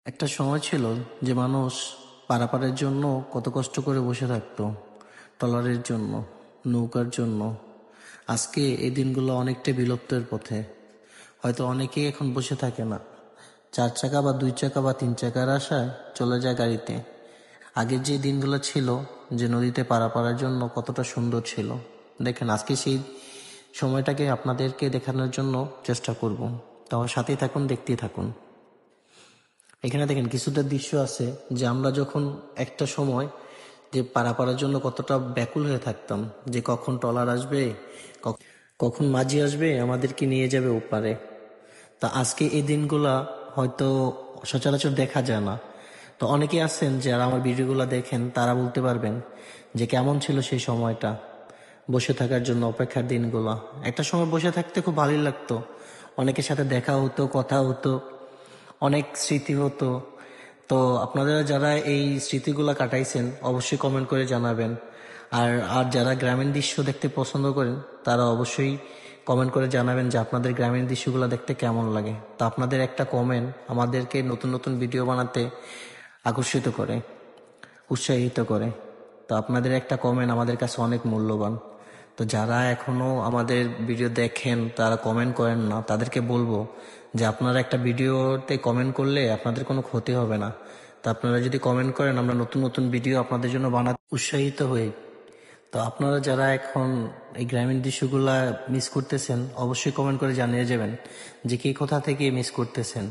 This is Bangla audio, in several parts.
একটা সময় ছিল যে মানুষ পারাপারের জন্য কত কষ্ট করে বসে থাকতো, ট্রলারের জন্য, নৌকার জন্য। আজকে এই দিনগুলো অনেকটা বিলুপ্তের পথে। হয়তো অনেকেই এখন বসে থাকে না, 4 চাকা বা 2 চাকা বা 3 চাকার আশায় চলে যায় গাড়িতে। আগের যে দিনগুলো ছিল, যে নদীতে পারাপারের জন্য কতটা সুন্দর ছিল, দেখেন আজকে সেই সময়টাকে আপনাদেরকে দেখানোর জন্য চেষ্টা করব। তো আমার সাথেই থাকুন, দেখতেই থাকুন। এখানে দেখেন কিছুটা দৃশ্য আছে যে আমরা যখন একটা সময় যে পারাপারের জন্য কতটা ব্যাকুল হয়ে থাকতাম, যে কখন ট্রলার আসবে, কখন মাঝি আসবে আমাদেরকে নিয়ে যাবে ওপারে। তা আজকে এই দিনগুলা হয়তো সচরাচর দেখা যায় না। তো অনেকেই আছেন যারা আমার ভিডিওগুলো দেখেন, তারা বলতে পারবেন যে কেমন ছিল সেই সময়টা, বসে থাকার জন্য অপেক্ষার দিনগুলো। একটা সময় বসে থাকতে খুব ভালোই লাগতো, অনেকের সাথে দেখা হতো, কথা হতো, অনেক স্মৃতি হতো। তো আপনারা যারা এই স্মৃতিগুলো কাটাইছেন অবশ্যই কমেন্ট করে জানাবেন। আর আর যারা গ্রামীণ দৃশ্য দেখতে পছন্দ করেন তারা অবশ্যই কমেন্ট করে জানাবেন যে আপনাদের গ্রামীণ দৃশ্যগুলো দেখতে কেমন লাগে। তো আপনাদের একটা কমেন্ট আমাদেরকে নতুন নতুন ভিডিও বানাতে আকর্ষিত করে, উৎসাহিত করে। তো আপনাদের একটা কমেন্ট আমাদের কাছে অনেক মূল্যবান। তো যারা এখনো আমাদের ভিডিও দেখেন তারা কমেন্ট করেন না, তাদেরকে বলবো যে আপনারা একটা ভিডিওতে কমেন্ট করলে আপনাদের কোনো ক্ষতি হবে না। তো আপনারা যদি কমেন্ট করেন আমরা নতুন নতুন ভিডিও আপনাদের জন্য বানাতে উৎসাহিত হই। তো আপনারা যারা এখন এই গ্রামীণ দৃশ্যগুলা মিস করতেছেন অবশ্যই কমেন্ট করে জানিয়ে যাবেন যে কে কোথা থেকে মিস করতেছেন,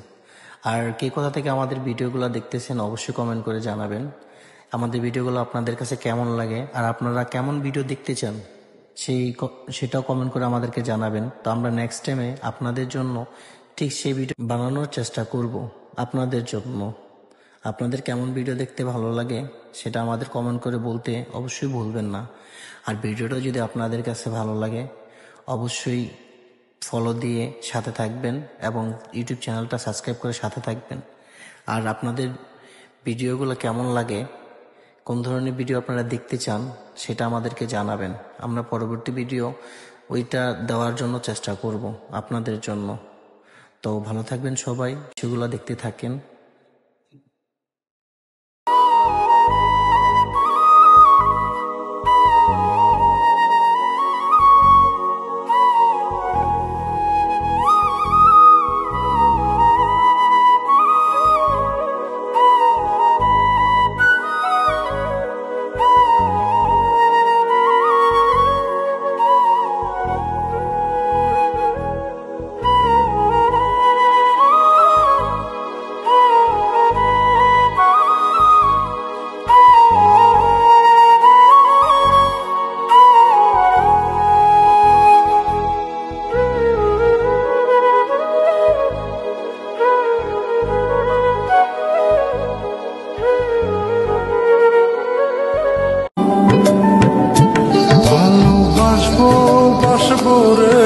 আর কে কোথা থেকে আমাদের ভিডিওগুলো দেখতেছেন অবশ্যই কমেন্ট করে জানাবেন আমাদের ভিডিওগুলো আপনাদের কাছে কেমন লাগে, আর আপনারা কেমন ভিডিও দেখতে চান সেটাও কমেন্ট করে আমাদেরকে জানাবেন। তো আমরা নেক্সট টাইমে আপনাদের জন্য ঠিক সেই ভিডিও বানানোর চেষ্টা করব আপনাদের জন্য। আপনাদের কেমন ভিডিও দেখতে ভালো লাগে সেটা আমাদের কমেন্ট করে বলতে অবশ্যই ভুলবেন না। আর ভিডিওটা যদি আপনাদের কাছে ভালো লাগে অবশ্যই ফলো দিয়ে সাথে থাকবেন এবং ইউটিউব চ্যানেলটা সাবস্ক্রাইব করে সাথে থাকবেন। আর আপনাদের ভিডিওগুলো কেমন লাগে, কোন ধরনের ভিডিও আপনারা দেখতে চান সেটা আমাদেরকে জানাবেন। আমরা পরবর্তী ভিডিও ওইটা দেওয়ার জন্য চেষ্টা করব আপনাদের জন্য। তো ভালো থাকবেন সবাই, সেগুলো দেখতে থাকেন। ভালোবাসবো বাসবো রে